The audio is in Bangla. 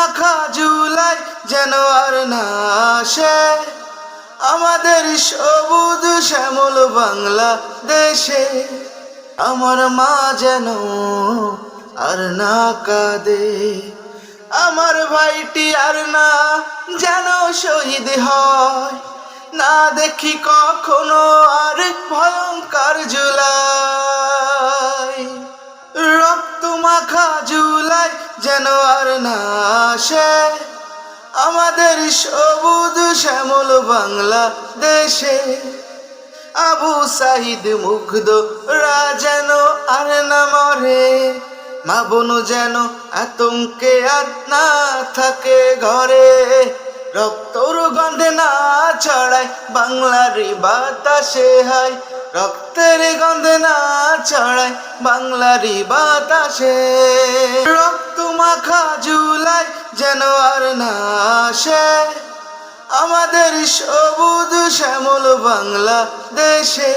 মাখা জুলাই যেন আর না আসে আমাদের সবুজ শ্যামল বাংলাদেশে। আমার মা যেন আর না কাঁদে, আমার ভাইটি আর না যেন শহীদ হয়, না দেখি কখনো আর ভয়ঙ্কর জুলাই। রক্ত মাখা জুলাই যেন আর না আসে আমাদের সবুজ শ্যামল বাংলাদেশে। আবু সাইদ মুগ্ধ রা যেন আর না মরে, মা বোন যেন আতঙ্কে আর না থাকে ঘরে। রক্তর গন্ধে না ছড়ায় বাংলার বাতাসে, হায় রক্তের গন্ধে না ছড়ায় বাংলার বাতাসে। রক্ত মাখা জুলাই যেন আর না আসে আমাদের সবুজ শ্যামল বাংলাদেশে।